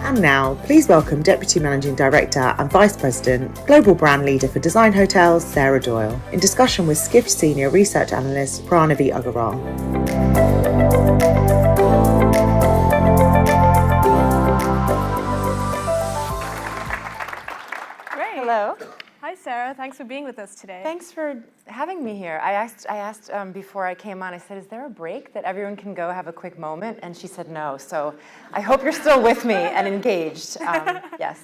And now, please welcome Deputy Managing Director and Vice President, Global Brand Leader for Design Hotels, Sarah Doyle, in discussion with Skift Senior Research Analyst, Pranavi Agarwal. Great. Hello. Hi, Sarah. Thanks for being with us today. Thanks for having me here. I asked before I came on, I said, is there a break that everyone can go have a quick moment? And she said no. So I hope you're still with me and engaged. Yes.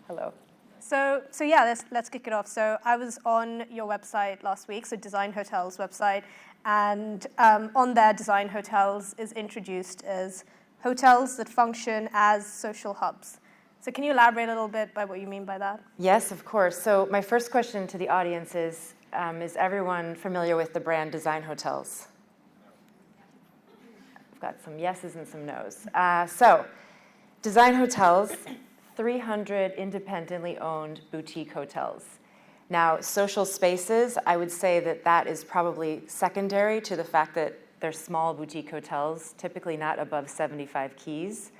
Hello. So yeah, let's kick it off. So I was on your website last week, so Design Hotels website, and on there, Design Hotels is introduced as hotels that function as social hubs. So can you elaborate a little bit by what you mean by that? Yes, of course. So my first question to the audience is everyone familiar with the brand Design Hotels? I've got some yeses and some nos. So Design Hotels, 300 independently owned boutique hotels. Now, social spaces, I would say that is probably secondary to the fact that they're small boutique hotels, typically not above 75 keys.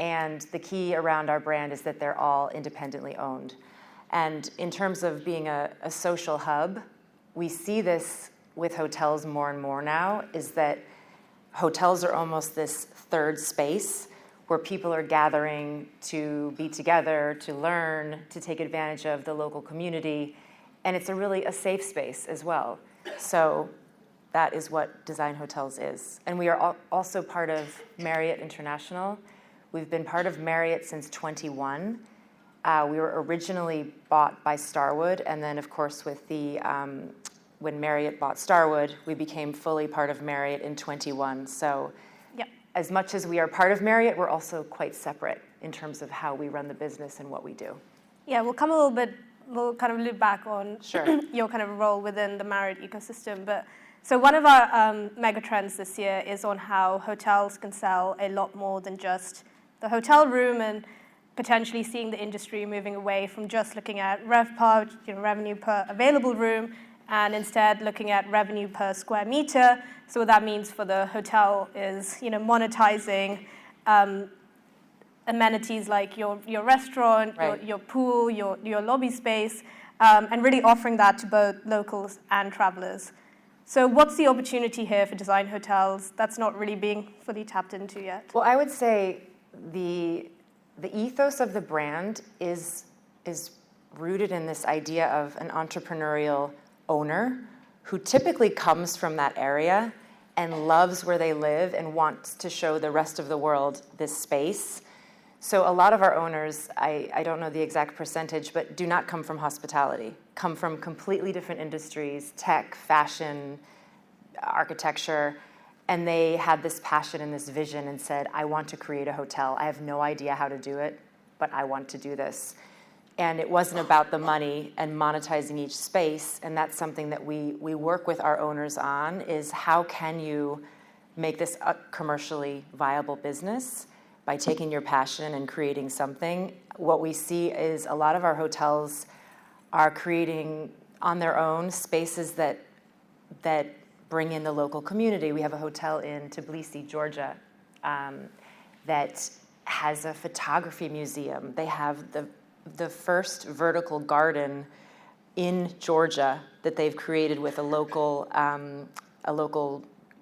And the key around our brand is that they're all independently owned. And in terms of being a social hub, we see this with hotels more and more now, is that hotels are almost this third space where people are gathering to be together, to learn, to take advantage of the local community. And it's really a safe space as well. So that is what Design Hotels is. And we are also part of Marriott International. We've been part of Marriott since 21. We were originally bought by Starwood, and then, of course, with when Marriott bought Starwood, we became fully part of Marriott in 21. So as much as we are part of Marriott, we're also quite separate in terms of how we run the business and what we do. Yeah, we'll kind of loop back on your kind of role within the Marriott ecosystem. But so one of our megatrends this year is on how hotels can sell a lot more than just the hotel room, and potentially seeing the industry moving away from just looking at RevPAR, revenue per available room, and instead looking at revenue per square meter. So what that means for the hotel is, monetizing amenities like your restaurant, right, your pool, your lobby space, and really offering that to both locals and travelers. So what's the opportunity here for Design Hotels that's not really being fully tapped into yet? Well, I would say the ethos of the brand is rooted in this idea of an entrepreneurial owner who typically comes from that area and loves where they live and wants to show the rest of the world this space. So a lot of our owners, I don't know the exact percentage, but do not come from hospitality, come from completely different industries, tech, fashion, architecture. And they had this passion and this vision and said, I want to create a hotel. I have no idea how to do it, but I want to do this. And it wasn't about the money and monetizing each space. And that's something that we work with our owners on, is how can you make this a commercially viable business by taking your passion and creating something. What we see is a lot of our hotels are creating on their own spaces that bring in the local community. We have a hotel in Tbilisi, Georgia, that has a photography museum. They have the first vertical garden in Georgia that they've created with a local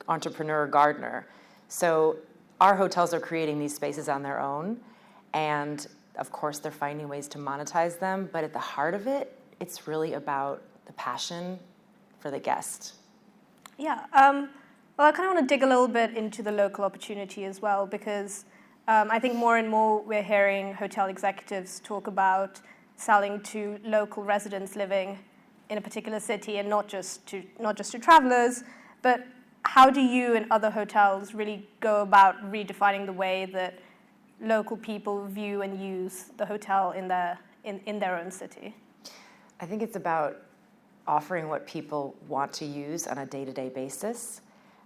entrepreneur gardener. So our hotels are creating these spaces on their own, and of course they're finding ways to monetize them, but at the heart of it, it's really about the passion for the guest. Yeah, well, I kind of want to dig a little bit into the local opportunity as well, because I think more and more we're hearing hotel executives talk about selling to local residents living in a particular city, and not just to travelers. But how do you and other hotels really go about redefining the way that local people view and use the hotel in their own city? I think it's about offering what people want to use on a day-to-day basis.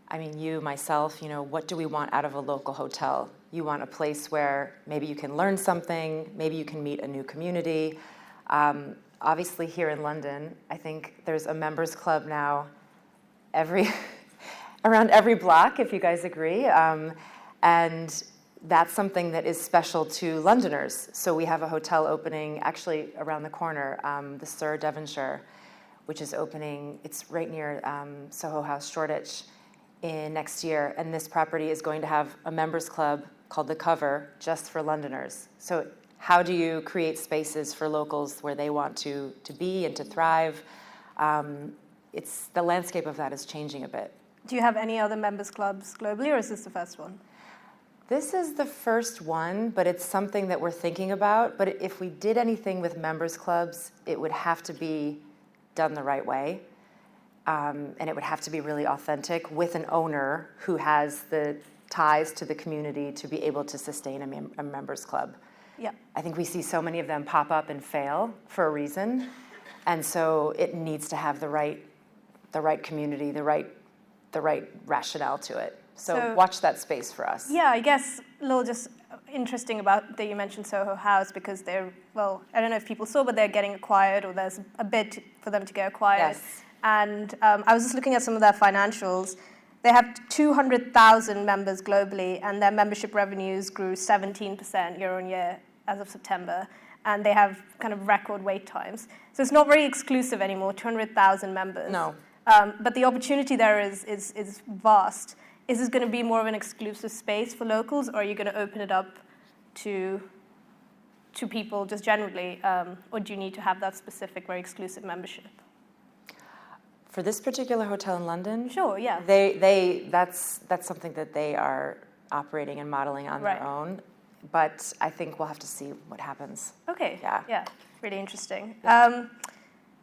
I mean, you, myself, what do we want out of a local hotel? You want a place where maybe you can learn something, maybe you can meet a new community. Obviously, here in London, I think there's a members club now around every block, if you guys agree. And that's something that is special to Londoners. So we have a hotel opening actually around the corner, the Sur Devonshire, which is opening, it's right near Soho House, Shoreditch, in next year. And this property is going to have a members club called The Cover just for Londoners. So how do you create spaces for locals where they want to be and to thrive? It's the landscape of that is changing a bit. Do you have any other members clubs globally, or is this the first one? This is the first one, but it's something that we're thinking about. But if we did anything with members clubs, it would have to be done the right way. And it would have to be really authentic with an owner who has the ties to the community to be able to sustain a members club. Yeah. I think we see so many of them pop up and fail for a reason. And so it needs to have the right community, the right rationale to it. So watch that space for us. Yeah, I guess a little just interesting about that you mentioned Soho House, because they're, well, I don't know if people saw, but they're getting acquired, or there's a bid for them to get acquired. Yes. And I was just looking at some of their financials. They have 200,000 members globally, and their membership revenues grew 17% year on year as of September. And they have kind of record wait times. So it's not very exclusive anymore, 200,000 members. No. But the opportunity there is vast. Is this going to be more of an exclusive space for locals, or are you going to open it up to people just generally, or do you need to have that specific, very exclusive membership? For this particular hotel in London? Sure, yeah. That's something that they are operating and modeling on their own. But I think we'll have to see what happens. Okay, yeah, really interesting. Yeah.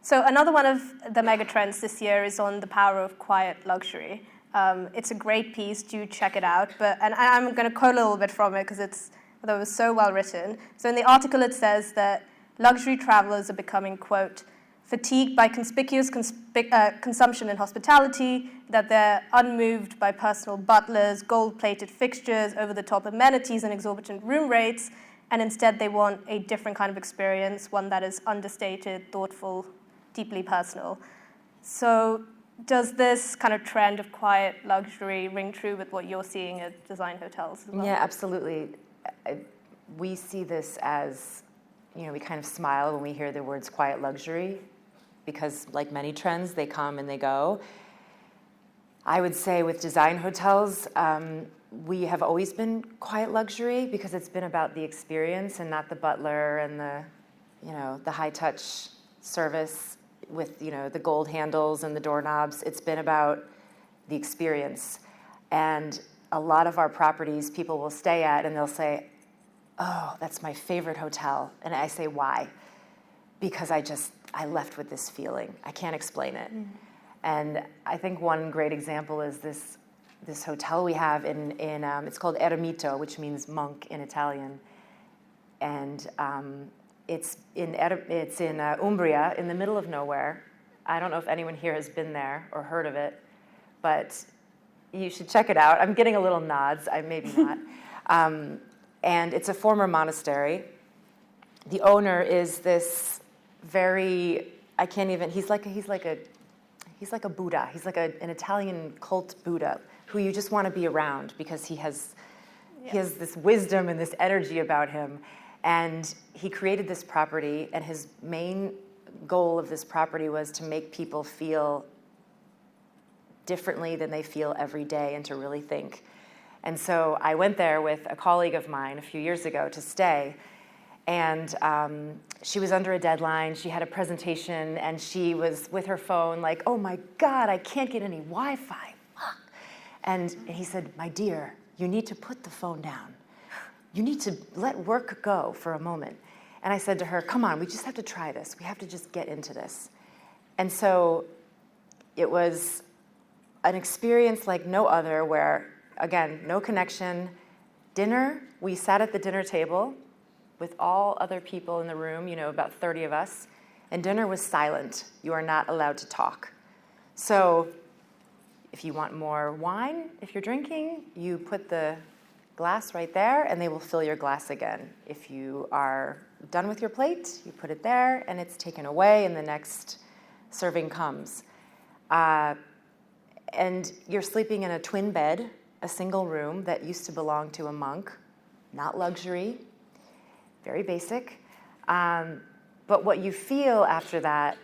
So another one of the megatrends this year is on the power of quiet luxury. It's a great piece, do check it out. And I'm going to quote a little bit from it because it was so well written. So in the article it says that luxury travelers are becoming, quote, fatigued by conspicuous consumption and hospitality, that they're unmoved by personal butlers, gold-plated fixtures, over-the-top amenities, and exorbitant room rates, and instead they want a different kind of experience, one that is understated, thoughtful, deeply personal. So does this kind of trend of quiet luxury ring true with what you're seeing at design hotels as well? Yeah, absolutely. We see this as, we kind of smile when we hear the words quiet luxury, because like many trends, they come and they go. I would say with design hotels, we have always been quiet luxury because it's been about the experience and not the butler and the high touch service with, the gold handles and the doorknobs. It's been about the experience. And a lot of our properties people will stay at and they'll say, oh, that's my favorite hotel. And I say, why? Because I left with this feeling. I can't explain it. Mm. And I think one great example is this hotel we have in it's called Eremito, which means monk in Italian. And it's in Umbria, in the middle of nowhere. I don't know if anyone here has been there or heard of it, but you should check it out. I'm getting a little nods, maybe not. And it's a former monastery. The owner is this very, he's like a Buddha. He's like an Italian cult Buddha who you just want to be around because he has this wisdom and this energy about him. And he created this property, and his main goal of this property was to make people feel differently than they feel every day and to really think. And so I went there with a colleague of mine a few years ago to stay. And she was under a deadline. She had a presentation, and she was with her phone like, oh, my God, I can't get any Wi-Fi. Fuck. And he said, my dear, you need to put the phone down. You need to let work go for a moment. And I said to her, come on, we just have to try this. We have to just get into this. And so it was an experience like no other where, again, no connection. Dinner, we sat at the dinner table with all other people in the room, about 30 of us, and dinner was silent. You are not allowed to talk. So if you want more wine, if you're drinking, you put the glass right there, and they will fill your glass again. If you are done with your plate, you put it there, and it's taken away, and the next serving comes. And you're sleeping in a twin bed, a single room that used to belong to a monk not luxury, very basic. But what you feel after that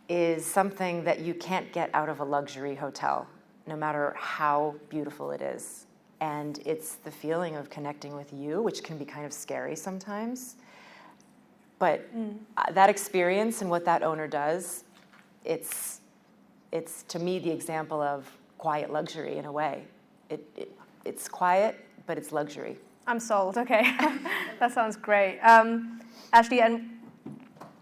is something that you can't get out of a luxury hotel, no matter how beautiful it is. And it's the feeling of connecting with you, which can be kind of scary sometimes. But that experience and what that owner does, it's to me the example of quiet luxury in a way. It's quiet, but it's luxury. I'm sold. Okay, that sounds great. Actually, and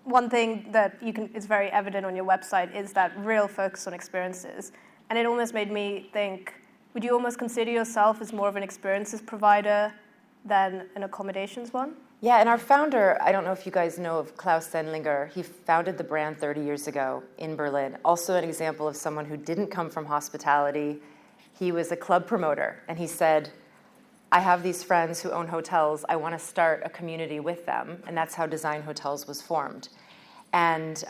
one thing that is very evident on your website is that real focus on experiences. And it almost made me think, would you almost consider yourself as more of an experiences provider than an accommodations one? Yeah, and our founder, I don't know if you guys know of Klaus Sendlinger, he founded the brand 30 years ago in Berlin. Also an example of someone who didn't come from hospitality. He was a club promoter, and he said, I have these friends who own hotels. I want to start a community with them, and that's how Design Hotels was formed. And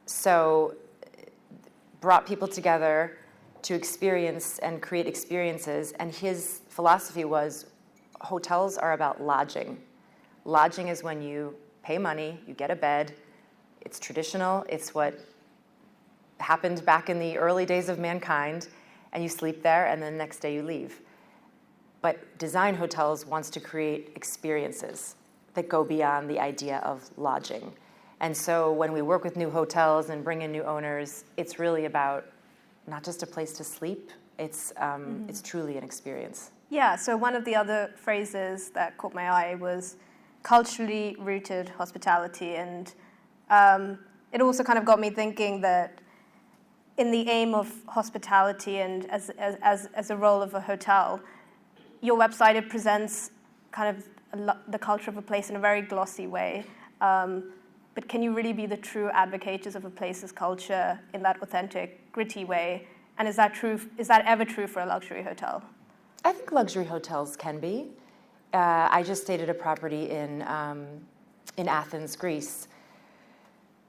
so brought people together to experience and create experiences, and his philosophy was hotels are about lodging. Lodging is when you pay money, you get a bed. It's traditional. It's what happened back in the early days of mankind, and you sleep there, and then the next day you leave. But Design Hotels wants to create experiences that go beyond the idea of lodging. And so when we work with new hotels and bring in new owners, it's really about not just a place to sleep, it's truly an experience. Yeah, so one of the other phrases that caught my eye was culturally rooted hospitality. And it also kind of got me thinking that in the aim of hospitality and as a role of a hotel, your website, it presents kind of the culture of a place in a very glossy way. But can you really be the true advocates of a place's culture in that authentic, gritty way? And is that true? Is that ever true for a luxury hotel? I think luxury hotels can be. I just stayed at a property in Athens, Greece.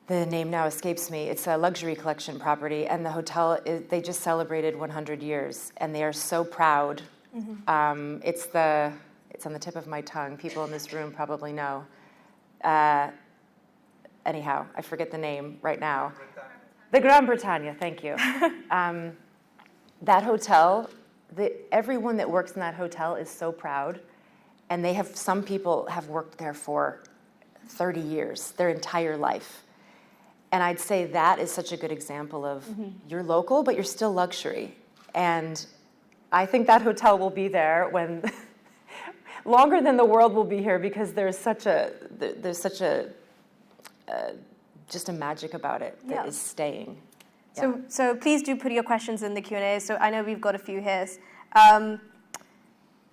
The name now escapes me. It's a luxury collection property, and the hotel, they just celebrated 100 years, and they are so proud. Mm-hmm. It's on the tip of my tongue. People in this room probably know. Anyhow, I forget the name right now. The Gran Bretagna, thank you. That hotel, everyone that works in that hotel is so proud, and some people have worked there for 30 years, their entire life. And I'd say that is such a good example of you're local, but you're still luxury. And I think that hotel will be there when longer than the world will be here, because there's such a just a magic about it that is staying. Yeah. So please do put your questions in the Q&A. So I know we've got a few here.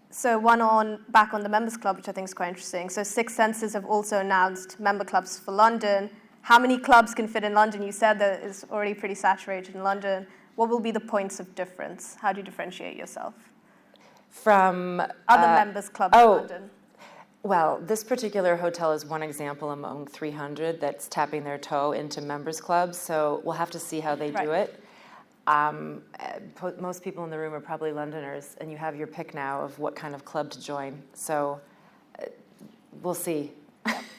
So one back on the Members Club, which I think is quite interesting. So Six Senses have also announced member clubs for London. How many clubs can fit in London? You said that it's already pretty saturated in London. What will be the points of difference? How do you differentiate yourself from other members clubs in London? Well, this particular hotel is one example among 300 that's tapping their toe into members clubs. So we'll have to see how they do it. Most people in the room are probably Londoners, and you have your pick now of what kind of club to join. So we'll see.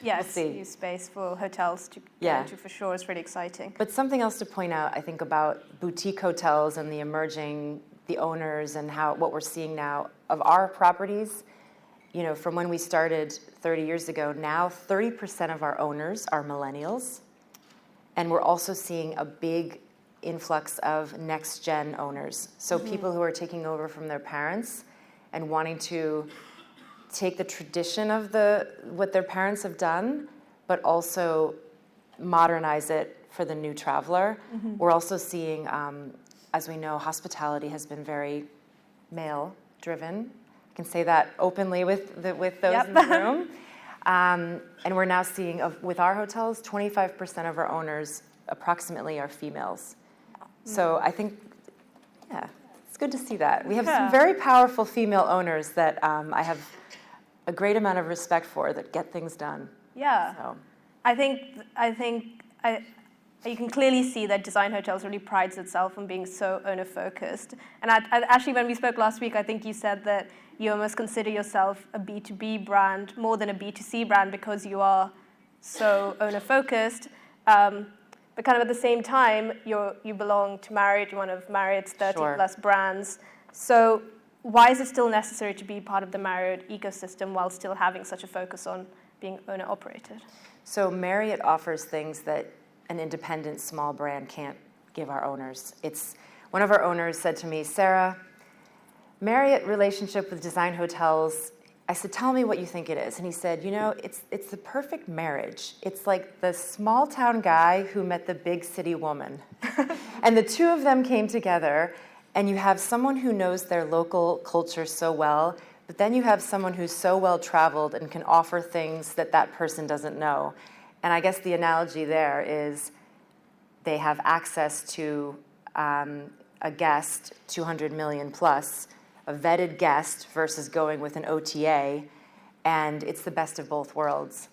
Yeah, it's new space for hotels to get into for sure. It's really exciting. But something else to point out, I think, about boutique hotels and the owners and what we're seeing now of our properties. You know, from when we started 30 years ago, now 30% of our owners are millennials. And we're also seeing a big influx of next-gen owners. So people who are taking over from their parents and wanting to take the tradition of what their parents have done, but also modernize it for the new traveler. We're also seeing, as we know, hospitality has been very male-driven. I can say that openly with those in the room. And we're now seeing, with our hotels, 25% of our owners approximately are females. So I think, it's good to see that. We have some very powerful female owners that I have a great amount of respect for, that get things done. Yeah. So. I think you can clearly see that Design Hotels really prides itself on being so owner-focused. And actually, when we spoke last week, I think you said that you almost consider yourself a B2B brand more than a B2C brand because you are so owner-focused. But kind of at the same time, you belong to Marriott, you're one of Marriott's 30-plus brands. So why is it still necessary to be part of the Marriott ecosystem while still having such a focus on being owner-operated? So Marriott offers things that an independent small brand can't give our owners. One of our owners said to me, Sarah, Marriott relationship with design hotels, I said, tell me what you think it is. And he said, it's the perfect marriage. It's like the small town guy who met the big city woman. And the two of them came together, and you have someone who knows their local culture so well, but then you have someone who's so well traveled and can offer things that that person doesn't know. And I guess the analogy there is they have access to a guest, 200 million plus, a vetted guest versus going with an OTA, and it's the best of both worlds.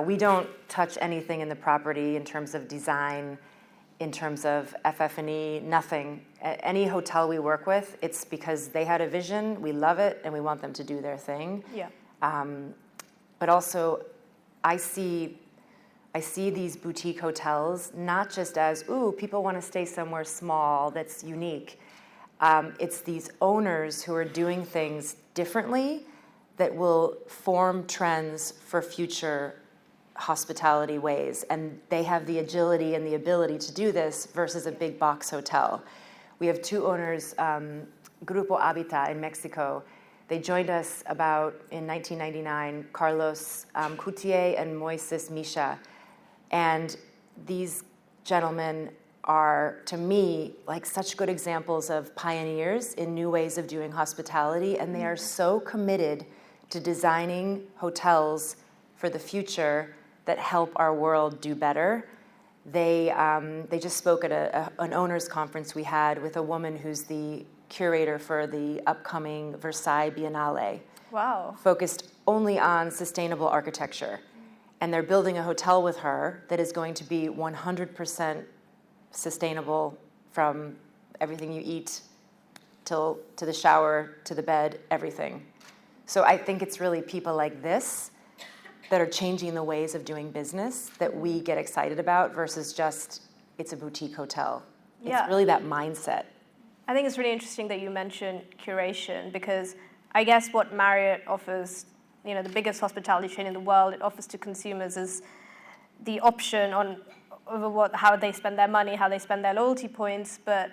We don't touch anything in the property in terms of design, in terms of FF&E, nothing. Any hotel we work with, it's because they had a vision, we love it, and we want them to do their thing. Yeah. But also, I see these boutique hotels not just as, people want to stay somewhere small that's unique. It's these owners who are doing things differently that will form trends for future hospitality ways. And they have the agility and the ability to do this versus a big box hotel. We have two owners, Grupo Habitat in Mexico. They joined us in 1999, Carlos Coutier and Moises Misha. And these gentlemen are, to me, like such good examples of pioneers in new ways of doing hospitality, and they are so committed to designing hotels for the future that help our world do better. They just spoke at an owners conference we had with a woman who's the curator for the upcoming Versailles Biennale. Wow. Focused only on sustainable architecture. And they're building a hotel with her that is going to be 100% sustainable from everything you eat to the shower, to the bed, everything. So I think it's really people like this that are changing the ways of doing business that we get excited about versus just it's a boutique hotel. Yeah. It's really that mindset. I think it's really interesting that you mentioned curation because I guess what Marriott offers, the biggest hospitality chain in the world, it offers to consumers is the option over how they spend their money, how they spend their loyalty points, but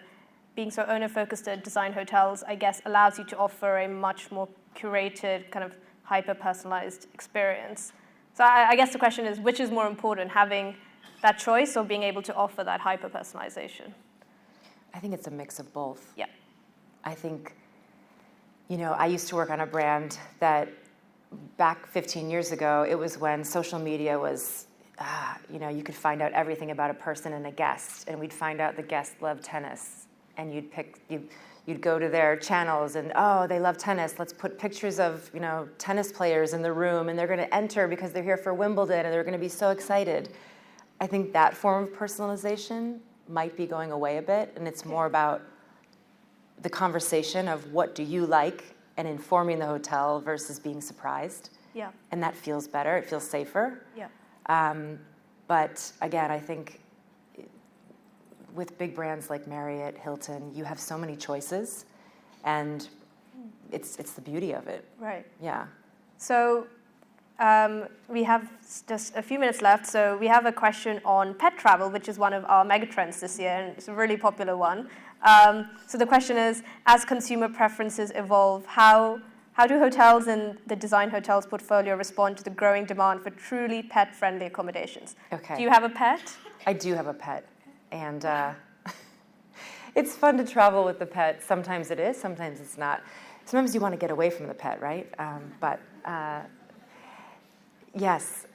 being so owner-focused at design hotels, I guess, allows you to offer a much more curated, kind of hyper-personalized experience. So I guess the question is, which is more important, having that choice or being able to offer that hyper-personalization? I think it's a mix of both. Yeah. I think, I used to work on a brand that back 15 years ago, it was when social media was, you could find out everything about a person and a guest, and we'd find out the guest loved tennis, and you'd go to their channels and, they love tennis. Let's put pictures of, tennis players in the room, and they're going to enter because they're here for Wimbledon, and they're going to be so excited. I think that form of personalization might be going away a bit, and it's more about the conversation of what do you like and informing the hotel versus being surprised. Yeah. And that feels better. It feels safer. Yeah. But again, I think with big brands like Marriott, Hilton, you have so many choices, and it's the beauty of it. Right. Yeah. So we have just a few minutes left. So we have a question on pet travel, which is one of our megatrends this year, and it's a really popular one. So the question is, as consumer preferences evolve, how do hotels in the design hotels portfolio respond to the growing demand for truly pet-friendly accommodations? Okay. Do you have a pet? I do have a pet, and it's fun to travel with the pet. Sometimes it is, sometimes it's not. Sometimes you want to get away from the pet, right? Yes.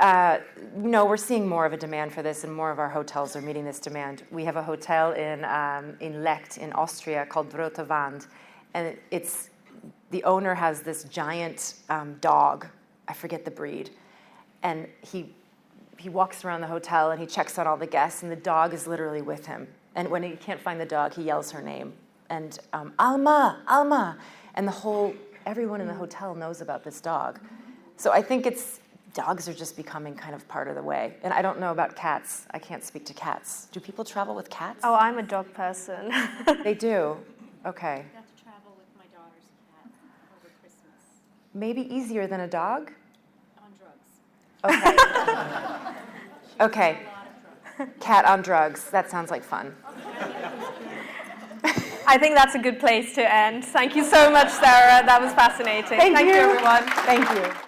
We're seeing more of a demand for this, and more of our hotels are meeting this demand. We have a hotel in Lecht in Austria called Rote Wand, and the owner has this giant dog. I forget the breed, and he walks around the hotel and he checks on all the guests, and the dog is literally with him. And when he can't find the dog, he yells her name, and Alma, Alma, and the whole everyone in the hotel knows about this dog. So I think dogs are just becoming kind of part of the way. And I don't know about cats. I can't speak to cats. Do people travel with cats? Oh, I'm a dog person. They do? Okay. I got to travel with my daughter's cat over Christmas. Maybe easier than a dog? On drugs. Okay. Okay. A lot of drugs. Cat on drugs. That sounds like fun. I think that's a good place to end. Thank you so much, Sarah. That was fascinating. Thank you, everyone. Thank you.